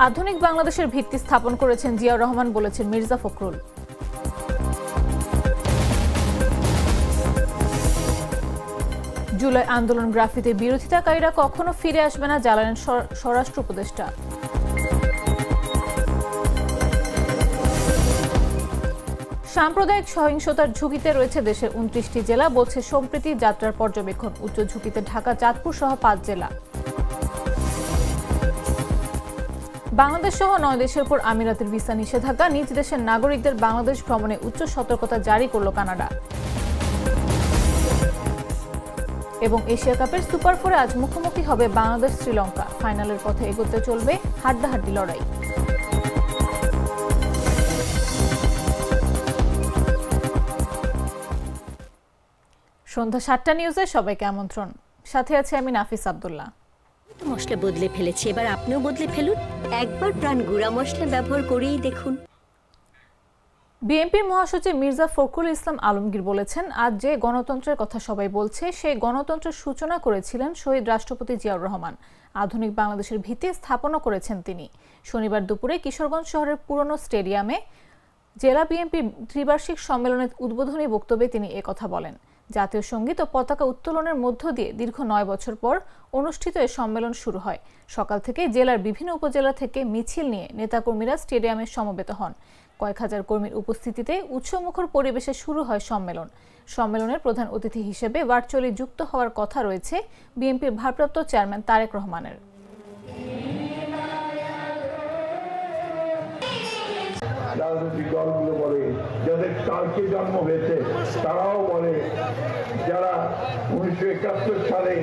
আধুনিক বাংলাদেশের ভিত্তি স্থাপন করেছেন জিয়াউর রহমান, বলেছেন মির্জা ফখরুল। জুলাই আন্দোলন গ্রাফিতির বিরোধিতাকারীরা কখনো ফিরে আসবে না, জানালেন স্বরাষ্ট্র উপদেষ্টা। সাম্প্রদায়িক সহিংসতার ঝুঁকিতে রয়েছে দেশের 29টি জেলা, বলছে সম্প্রীতি যাত্রার পর্যবেক্ষণ। উচ্চ ঝুঁকিতে ঢাকা, চাঁদপুর সহ 5 জেলা। বাংলাদেশ সহ 9 দেশের উপর আমিরাতের ভিসা নিষেধাজ্ঞা, নিজ দেশের নাগরিকদের বাংলাদেশ ভ্রমণে উচ্চ সতর্কতা জারি করল কানাডা। এবং এশিয়া কাপের সুপার 4-এ আজ মুখোমুখি হবে বাংলাদেশ শ্রীলঙ্কা। ফাইনালের পথে এগোতে চলবে হাড্ডাহাড্ডি লড়াই। সন্ধ্যা 7টা নিউজে সবাইকে আমন্ত্রণ। সাথে আছে আমি নাফিস আব্দুল্লাহ। মশলা বদলে ফেলেছি, এবার আপনিও বদলে ফেলুন। একবার প্রাণ গুঁড়া মশলা ব্যবহার করেই দেখুন। বিএনপির মহাসচিব মির্জা ফখরুল ইসলাম আলমগীর বলেছেন, আজ যে গণতন্ত্রের কথা সবাই বলছে, সেই গণতন্ত্রের সূচনা করেছিলেন শহীদ রাষ্ট্রপতি জিয়াউর রহমান। আধুনিক বাংলাদেশের ভিত্তি স্থাপনও করেছেন তিনি। শনিবার দুপুরে কিশোরগঞ্জ শহরের পুরনো স্টেডিয়ামে জেলা বিএনপির ত্রিবার্ষিক সম্মেলনের উদ্বোধনী বক্তব্যে তিনি একথা বলেন। জাতীয় সঙ্গীত ও পতাকা উত্তোলনের মধ্য দিয়ে দীর্ঘ 9 বছর পর অনুষ্ঠিত এই সম্মেলন শুরু হয়। সকাল থেকে জেলার বিভিন্ন উপজেলা থেকে মিছিল নিয়ে নেতাকর্মীরা স্টেডিয়ামে সমবেত হন। কয়েক হাজার কর্মীর উপস্থিতিতে উৎসবমুখর পরিবেশে শুরু হয় সম্মেলন। সম্মেলনের প্রধান অতিথি হিসেবে ভার্চুয়ালি যুক্ত হওয়ার কথা রয়েছে বিএনপির ভারপ্রাপ্ত চেয়ারম্যান তারেক রহমানের। রাজনৈতিক দলগুলো বলে, যাদের কালকে জন্ম হয়েছে তারাও বলে, যারা 1971 সালে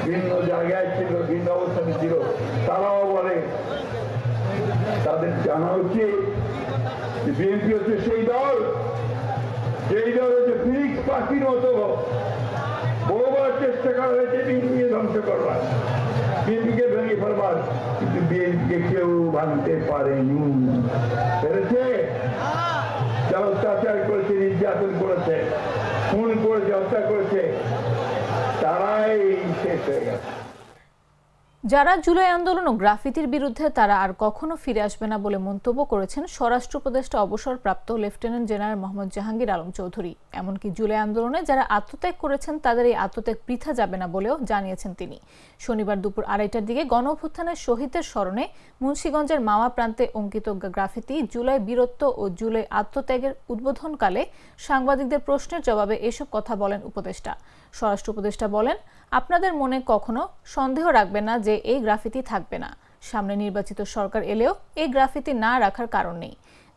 ভিন্ন জায়গায় ছিল, ভিন্ন অবস্থানে ছিল, তারাও বলে, তাদের জানা উচিত বিএনপি হচ্ছে সেই দল, যেই দল হচ্ছে ফিনিক্স পাখির মতো বহুবার চেষ্টা করা হয়েছে বিএনপিকে ধ্বংস করবার, বিএনপিকে ভেঙে ফেলবার, কিন্তু বিএনপিকে কেউ ভাঙতে পারেনি। পেরেছে? যারা অত্যাচার করেছে, নির্যাতন করেছে, খুন করেছে, হত্যা করেছে, তারাই শেষ হয়ে গেছে। যারা জুলাই আন্দোলন ও গ্রাফিতির বিরুদ্ধে, তারা আর কখনো ফিরে আসবে না বলে মন্তব্য করেছেন স্বরাষ্ট্র উপদেষ্টা অবসরপ্রাপ্ত লেফটেন্যান্ট জেনারেল মোহাম্মদ জাহাঙ্গীর আলম চৌধুরী। এমনকি জুলাই আন্দোলনে যারা আত্মত্যাগ করেছেন, তাদের এই আত্মত্যাগ বৃথা যাবে না বলেও জানিয়েছেন তিনি। শনিবার দুপুর 2:30টার দিকে গণঅভ্যুত্থানের শহীদদের স্মরণে মুন্সিগঞ্জের মাওয়া প্রান্তে অঙ্কিত গ্রাফিতি জুলাই বীরত্ব ও জুলাই আত্মত্যাগের উদ্বোধনকালে সাংবাদিকদের প্রশ্নের জবাবে এসব কথা বলেন উপদেষ্টা। স্বরাষ্ট্র উপদেষ্টা বলেন, আপনাদের মনে কখনো সন্দেহ রাখবেন না যে এই গ্রাফিতি থাকবে না। সামনে নির্বাচিত সরকার এলেও এই গ্রাফিতি না রাখার কারণ নেই।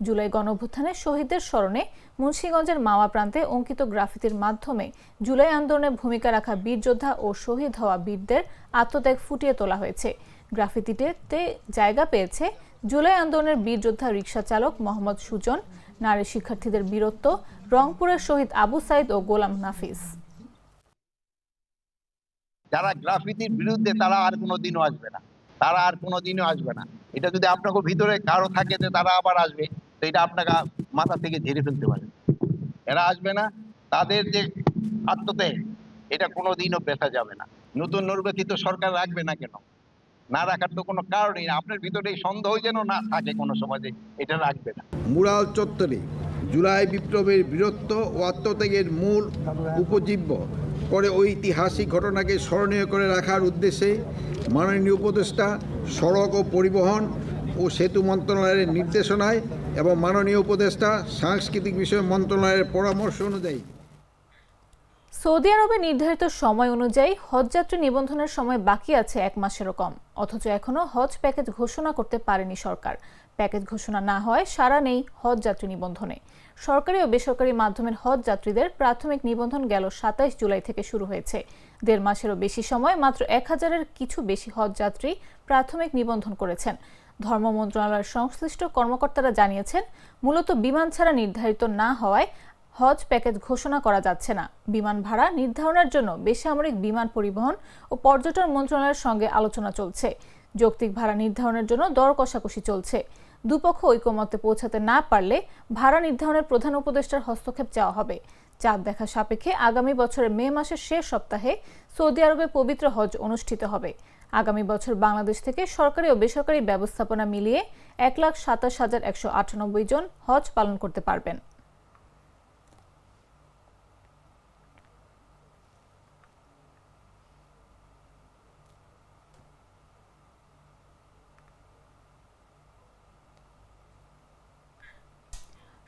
জুলাই গণঅভ্যুত্থানে শহীদদের স্মরণে মুন্সিগঞ্জের মাওয়া প্রান্তে অঙ্কিত গ্রাফিতির মাধ্যমে জুলাই আন্দোলনে ভূমিকা রাখা বীর যোদ্ধা ও শহীদ হওয়া বীরদের আত্মত্যাগ ফুটিয়ে তোলা হয়েছে। গ্রাফিতিতে জায়গা পেয়েছে জুলাই আন্দোলনের বীর যোদ্ধা রিকশা চালক মোহাম্মদ সুজন, নারী শিক্ষার্থীদের বীরত্ব, রংপুরের শহীদ আবু সাইদ ও গোলাম নাফিস। যারা গ্রাফিতির বিরুদ্ধে, তারা আর কোনোদিনও আসবে না, তারা আর কোনোদিনও আসবে না। এটা যদি আপনাকে ভিতরে কারো থাকে যে তারা আবার আসবে, তো এটা আপনাকে মাথা থেকে ঝেড়ে ফেলতে পারে। এরা আসবে না। তাদের যে আত্মত্যাগ, এটা কোনোদিনও বেচা যাবে না। নতুন নির্বাচিত সরকার রাখবে না কেন? না রাখার তো কোনো কারণই না। আপনার ভিতরে এই সন্দেহ যেন না থাকে কোনো সমাজে, এটা রাখবে না। মুরাল চত্বরে জুলাই বিপ্লবের বীরত্ব ও আত্মত্যাগের মূল উপজীব্য করে ঐতিহাসিক ঘটনাকে স্মরণীয় করে রাখার উদ্দেশ্যে মাননীয় উপদেষ্টা সড়ক ও পরিবহন ও সেতু মন্ত্রণালয়ের নির্দেশনায় এবং মাননীয় উপদেষ্টা সাংস্কৃতিক বিষয় মন্ত্রণালয়ের পরামর্শ অনুযায়ী সৌদি আরবে নির্ধারিত সময় অনুযায়ী হজযাত্রী নিবন্ধনের সময় বাকি আছে 1 মাসেরও কম। অথচ এখনো হজ প্যাকেজ ঘোষণা করতে পারেনি সরকার। প্যাকেজ ঘোষণা না হয় সাড়া নেই হজযাত্রী নিবন্ধনে। সরকারি ও বেসরকারি মাধ্যমের হজ যাত্রীদের প্রাথমিক নিবন্ধন গেল 27 জুলাই থেকে শুরু হয়েছে। 1.5 মাসেরও বেশি সময় মাত্র 1000-এর কিছু বেশি হজ যাত্রী প্রাথমিক নিবন্ধন করেছেন। ধর্ম মন্ত্রণালয়ের সংশ্লিষ্ট কর্মকর্তারা জানিয়েছেন, মূলত বিমান ছাড়া নির্ধারিত না হওয়ায় হজ প্যাকেজ ঘোষণা করা যাচ্ছে না। বিমান ভাড়া নির্ধারণের জন্য বেসামরিক বিমান পরিবহন ও পর্যটন মন্ত্রণালয়ের সঙ্গে আলোচনা চলছে। যৌক্তিক ভাড়া নির্ধারণের জন্য দর কষাকষি চলছে। দুপক্ষ ঐকমত্যে পৌঁছাতে না পারলে ভাড়া নির্ধারণের প্রধান উপদেষ্টার হস্তক্ষেপ চাওয়া হবে। চাঁদ দেখা সাপেক্ষে আগামী বছরের মে মাসের শেষ সপ্তাহে সৌদি আরবে পবিত্র হজ অনুষ্ঠিত হবে। আগামী বছর বাংলাদেশ থেকে সরকারি ও বেসরকারি ব্যবস্থাপনা মিলিয়ে 1,27,198 জন হজ পালন করতে পারবেন।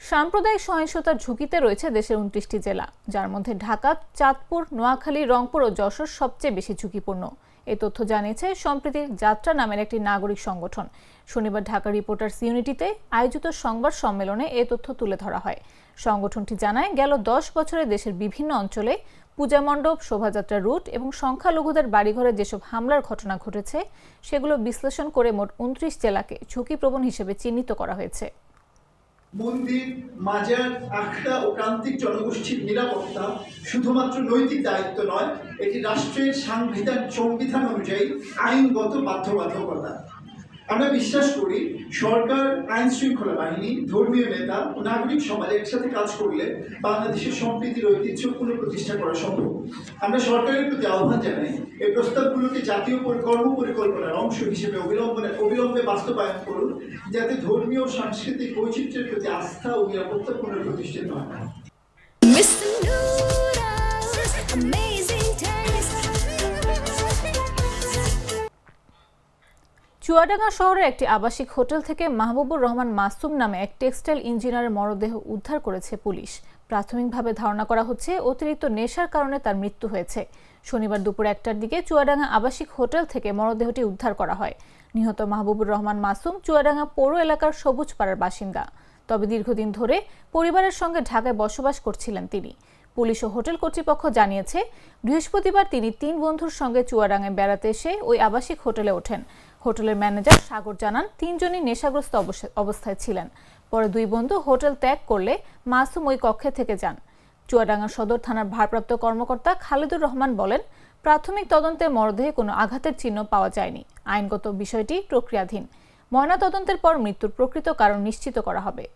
সাম্প্রদায়িক সহিংসতার ঝুঁকিতে রয়েছে দেশের 29টি জেলা, যার মধ্যে ঢাকা, চাঁদপুর, নোয়াখালী, রংপুর ও যশোর সবচেয়ে বেশি ঝুঁকিপূর্ণ। এই তথ্য জানিয়েছে সম্প্রীতি যাত্রা নামের একটি নাগরিক সংগঠন। শনিবার ঢাকা রিপোর্টার্স ইউনিটিতে আয়োজিত সংবাদ সম্মেলনে এই তথ্য তুলে ধরা হয়। সংগঠনটি জানায়, গেল 10 বছরে দেশের বিভিন্ন অঞ্চলে পূজা মণ্ডপ, শোভাযাত্রা রুট এবং সংখ্যালঘুদের বাড়িঘরে যেসব হামলার ঘটনা ঘটেছে সেগুলো বিশ্লেষণ করে মোট 29 জেলাকে ঝুঁকিপ্রবণ হিসেবে চিহ্নিত করা হয়েছে। মন্দির, মাজার, আখড়া ও প্রান্তিক জনগোষ্ঠীর নিরাপত্তা শুধুমাত্র নৈতিক দায়িত্ব নয়, এটি রাষ্ট্রের সংবিধান অনুযায়ী আইনগত বাধ্যবাধকতা। আমরা বিশ্বাস করি সরকার, আইন শৃঙ্খলা বাহিনী, ধর্মীয় নেতা ও নাগরিক সমাজ একসাথে কাজ করলে বাংলাদেশের সম্প্রীতির ঐতিহ্য পুনঃপ্রতিষ্ঠা করা সম্ভব। আমরা সরকারের প্রতি আহ্বান জানাই, এই প্রস্তাবগুলোকে জাতীয় কর্মপরিকল্পনার অংশ হিসেবে অবিলম্বে বাস্তবায়ন করুন, যাতে ধর্মীয় ও সাংস্কৃতিক বৈচিত্র্যের প্রতি আস্থা ও নিরাপত্তা পুনঃপ্রতিষ্ঠিত হয়। চুয়াডাঙ্গা শহরের একটি আবাসিক হোটেল থেকে মাহবুবুর রহমান মাসুম নামে এক টেক্সটাইল ইঞ্জিনিয়ারের মরদেহ উদ্ধার করেছে পুলিশ। প্রাথমিকভাবে ধারণা করা হচ্ছে অতিরিক্ত নেশার কারণে তার মৃত্যু হয়েছে। শনিবার দুপুর 1টার দিকে চুয়াডাঙ্গা আবাসিক হোটেল থেকে মরদেহটি উদ্ধার করা হয়। নিহত মাহবুবুর রহমান মাসুম চুয়াডাঙ্গা পৌর এলাকার সবুজপাড়ার বাসিন্দা। তবে দীর্ঘদিন ধরে পরিবারের সঙ্গে ঢাকায় বসবাস করছিলেন তিনি। পুলিশ ও হোটেল কর্তৃপক্ষ জানিয়েছে, বৃহস্পতিবার তিনি 3 বন্ধুর সঙ্গে চুয়াডাঙ্গায় বেড়াতে এসে ওই আবাসিক হোটেলে ওঠেন। হোটেলের ম্যানেজার সাগর জানান, 3 জনই নেশাগ্রস্ত অবস্থায় ছিলেন। পরে 2 বন্ধু হোটেল ত্যাগ করলে মাসুম ওই কক্ষে থেকে যান। চুয়াডাঙ্গা সদর থানার ভারপ্রাপ্ত কর্মকর্তা খালিদুর রহমান বলেন, প্রাথমিক তদন্তে মরদেহে কোনো আঘাতের চিহ্ন পাওয়া যায়নি। আইনগত বিষয়টি প্রক্রিয়াধীন। ময়নাতদন্তের পর মৃত্যুর প্রকৃত কারণ নিশ্চিত করা হবে।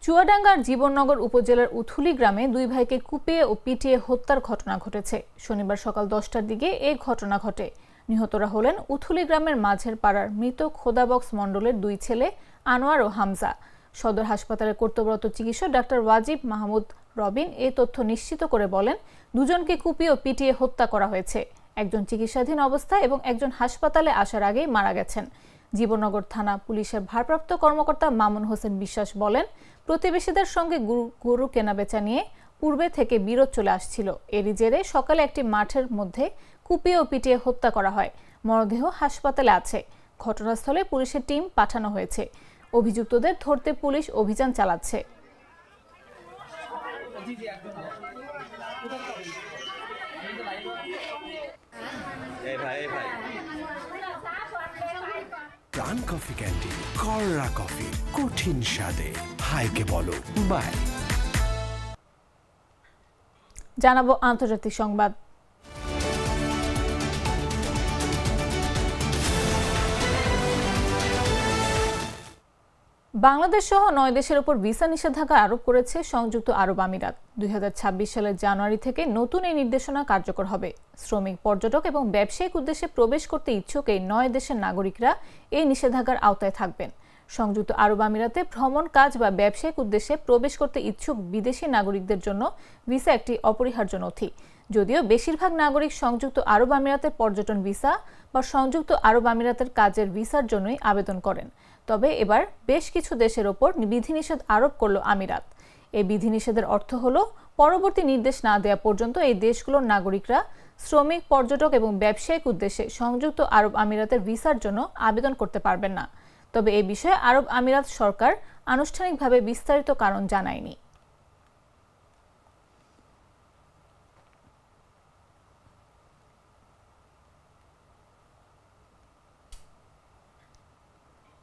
চুয়াডাঙ্গার জীবননগর উপজেলার উথুলি গ্রামে 2 ভাইকে কুপিয়ে ও পিটিয়ে হত্যার ঘটনা ঘটেছে। শনিবার সকাল 10টার দিকে এই ঘটনা ঘটে। নিহতরা হলেন উথুলি গ্রামের মাঝের পাড়ার মৃত খোদাবক্স মণ্ডলের 2 ছেলে আনোয়ার ও হামজা। সদর হাসপাতালে কর্তব্যরত চিকিৎসক ডাক্তার ওয়াজিব মাহমুদ রবিন এই তথ্য নিশ্চিত করে বলেন, 2 জনকে কুপিয়ে ও পিটিয়ে হত্যা করা হয়েছে। একজন চিকিৎসাধীন অবস্থায় এবং একজন হাসপাতালে আসার আগেই মারা গেছেন। জীবননগর থানা পুলিশের ভারপ্রাপ্ত কর্মকর্তা মামুন হোসেন বিশ্বাস বলেন, প্রতিবেশীদের সঙ্গে গরু কেনাবেচা নিয়ে পূর্বে থেকে বিরোধ চলে আসছিল। এরই জেরে সকালে একটি মাঠের মধ্যে কুপিয়ে ও পিটিয়ে হত্যা করা হয়। মরদেহ হাসপাতালে আছে। ঘটনাস্থলে পুলিশের টিম পাঠানো হয়েছে। অভিযুক্তদের ধরতে পুলিশ অভিযান চালাচ্ছে। প্রাণ কফি ক্যান্টিন, কররা কফি, কঠিন স্বাদে। হাইকে বলো বাই। জানাবো আন্তর্জাতিক সংবাদ। বাংলাদেশ সহ 9 দেশের উপর ভিসা নিষেধাজ্ঞা আরোপ করেছে সংযুক্ত আরব আমিরাত। 2026 সালের জানুয়ারি থেকে নতুন এই নির্দেশনা কার্যকর হবে। শ্রমিক, পর্যটক এবং ব্যবসায়িক উদ্দেশ্যে প্রবেশ করতে ইচ্ছুক এই 9 দেশের নাগরিকরা এই নিষেধাজ্ঞার আওতায় থাকবেন। সংযুক্ত আরব আমিরাতে ভ্রমণ, কাজ বা ব্যবসায়িক উদ্দেশ্যে প্রবেশ করতে ইচ্ছুক বিদেশি নাগরিকদের জন্য ভিসা একটি অপরিহার্য নথি। যদিও বেশিরভাগ নাগরিক সংযুক্ত আরব আমিরাতের পর্যটন ভিসা বা সংযুক্ত আরব আমিরাতের কাজের ভিসার জন্যই আবেদন করেন, তবে এবার বেশ কিছু দেশের ওপর বিধিনিষেধ আরোপ করল আমিরাত। এই বিধিনিষেধের অর্থ হলো, পরবর্তী নির্দেশ না দেওয়া পর্যন্ত এই দেশগুলোর নাগরিকরা শ্রমিক, পর্যটক এবং ব্যবসায়িক উদ্দেশ্যে সংযুক্ত আরব আমিরাতের ভিসার জন্য আবেদন করতে পারবেন না। তবে এই বিষয়ে আরব আমিরাত সরকার আনুষ্ঠানিকভাবে বিস্তারিত কারণ জানায়নি।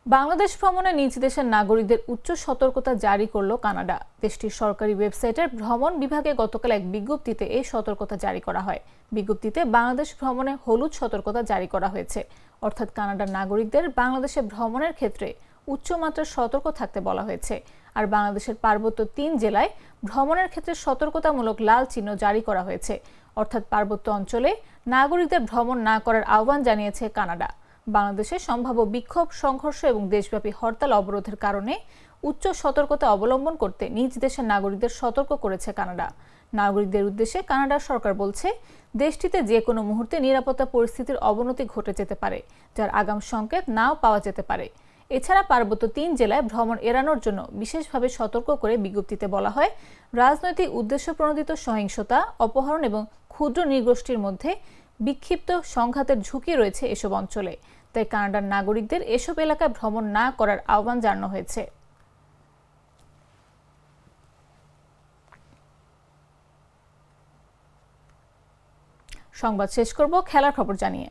বাংলাদেশ ভ্রমণে নিজ দেশের নাগরিকদের উচ্চ সতর্কতা জারি করল কানাডা। দেশটির সরকারি ওয়েবসাইটের ভ্রমণ বিভাগে গতকাল এক বিজ্ঞপ্তিতে এই সতর্কতা জারি করা হয়। বিজ্ঞপ্তিতে বাংলাদেশ ভ্রমণে হলুদ সতর্কতা জারি করা হয়েছে, অর্থাৎ কানাডার নাগরিকদের বাংলাদেশে ভ্রমণের ক্ষেত্রে উচ্চমাত্রার সতর্ক থাকতে বলা হয়েছে। আর বাংলাদেশের পার্বত্য 3 জেলায় ভ্রমণের ক্ষেত্রে সতর্কতামূলক লাল চিহ্ন জারি করা হয়েছে, অর্থাৎ পার্বত্য অঞ্চলে নাগরিকদের ভ্রমণ না করার আহ্বান জানিয়েছে কানাডা। বাংলাদেশে সম্ভাব্য বিক্ষোভ, সংঘর্ষ এবং দেশব্যাপী হরতাল অবরোধের কারণে উচ্চ সতর্কতা অবলম্বন করতে নিজ দেশের নাগরিকদের সতর্ক করেছে কানাডা। নাগরিকদের উদ্দেশ্যে কানাডা সরকার বলছে, দেশটিতে যে কোনো মুহূর্তে নিরাপত্তা পরিস্থিতির অবনতি ঘটে যেতে পারে, যার আগাম সংকেত নাও পাওয়া যেতে পারে। এছাড়া পার্বত্য 3 জেলায় ভ্রমণ এড়ানোর জন্য বিশেষভাবে সতর্ক করে বিজ্ঞপ্তিতে বলা হয়, রাজনৈতিক উদ্দেশ্য প্রণোদিত সহিংসতা, অপহরণ এবং ক্ষুদ্র নৃগোষ্ঠীর মধ্যে বিক্ষিপ্ত সংঘাতের ঝুঁকি রয়েছে এসব অঞ্চলে। তাই কানাডার নাগরিকদের এসব এলাকায় ভ্রমণ না করার আহ্বান জানানো হয়েছে। সংবাদ শেষ করব খেলার খবর জানিয়ে।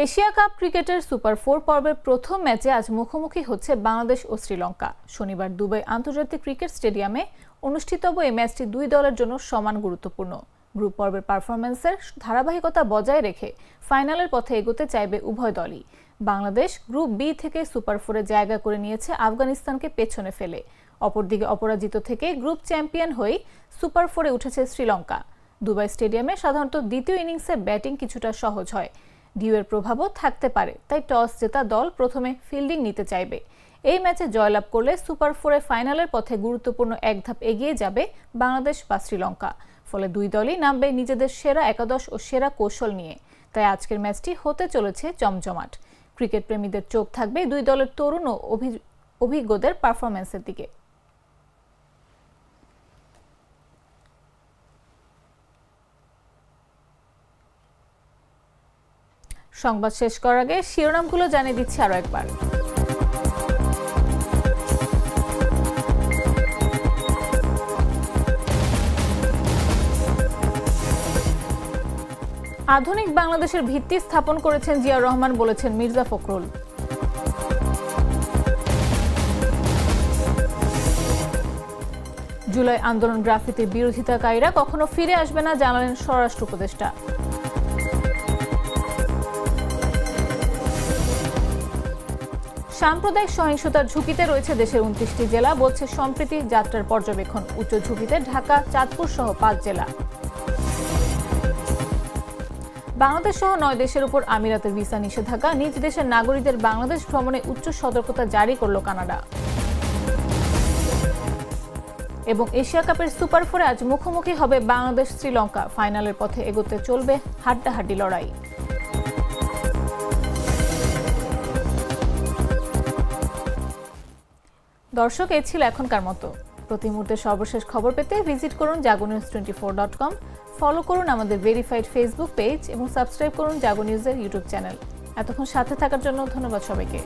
এশিয়া কাপ ক্রিকেটের সুপার 4 পর্বের প্রথম ম্যাচে আজ মুখোমুখি হচ্ছে বাংলাদেশ ও শ্রীলঙ্কা। শনিবার দুবাই আন্তর্জাতিক ক্রিকেট স্টেডিয়ামে অনুষ্ঠিতব্য এই ম্যাচটি দুই দলের জন্য সমান গুরুত্বপূর্ণ। গ্রুপ পর্বের পারফরম্যান্সের ধারাবাহিকতা বজায় রেখে ফাইনালের পথে এগোতে চাইবে উভয় দলই। বাংলাদেশ গ্রুপ বি থেকে সুপার 4-এ জায়গা করে নিয়েছে আফগানিস্তানকে পেছনে ফেলে। অপরদিকে অপরাজিত থেকে গ্রুপ চ্যাম্পিয়ন হয়ে সুপার 4-এ উঠেছে শ্রীলঙ্কা। দুবাই স্টেডিয়ামে সাধারণত দ্বিতীয় ইনিংসে ব্যাটিং কিছুটা সহজ হয়, ডিউয়ের প্রভাবও থাকতে পারে, তাই টস জেতা দল প্রথমে ফিল্ডিং নিতে চাইবে। এই ম্যাচে জয়লাভ করলে সুপার 4-এ ফাইনালের পথে গুরুত্বপূর্ণ এক ধাপ এগিয়ে যাবে বাংলাদেশ বা শ্রীলঙ্কা। ফলে দুই দলই নামবে নিজেদের সেরা একাদশ ও সেরা কৌশল নিয়ে। তাই আজকের ম্যাচটি হতে চলেছে জমজমাট। ক্রিকেট প্রেমীদের চোখ থাকবে দুই দলের তরুণ ও অভিজ্ঞদের পারফরম্যান্সের দিকে। সংবাদ শেষ করার আগে শিরোনামগুলো জানিয়ে দিচ্ছি আরো একবার। আধুনিক বাংলাদেশের ভিত্তি স্থাপন করেছেন জিয়াউর রহমান, বলেছেন মির্জা ফখরুল। জুলাই আন্দোলন গ্রাফিতির বিরোধিতাকারীরা কখনো ফিরে আসবে না, জানালেন স্বরাষ্ট্র উপদেষ্টা। সাম্প্রদায়িক সহিংসতার ঝুঁকিতে রয়েছে দেশের 29টি জেলা, বলছে সম্প্রীতি যাত্রার পর্যবেক্ষণ। উচ্চ ঝুঁকিতে ঢাকা, চাঁদপুর সহ 5 জেলা। বাংলাদেশ সহ 9 দেশের উপর আমিরাতের ভিসা নিষেধাজ্ঞা, নিজ দেশের নাগরিকদের বাংলাদেশ ভ্রমণে উচ্চ সতর্কতা জারি করল কানাডা। এবং এশিয়া কাপের সুপার 4-এ আজ মুখোমুখি হবে বাংলাদেশ শ্রীলঙ্কা। ফাইনালের পথে এগোতে চলবে হাড্ডাহাড্ডি লড়াই। দর্শক, এই ছিল এখনকার মতো। প্রতি মুহূর্তের সর্বশেষ খবর পেতে ভিজিট করুন jagonews24.com, ফলো করুন আমাদের ভেরিফাইড ফেসবুক পেজ এবং সাবস্ক্রাইব করুন জাগো নিউজের ইউটিউব চ্যানেল। এতক্ষণ সাথে থাকার জন্য ধন্যবাদ সবাইকে।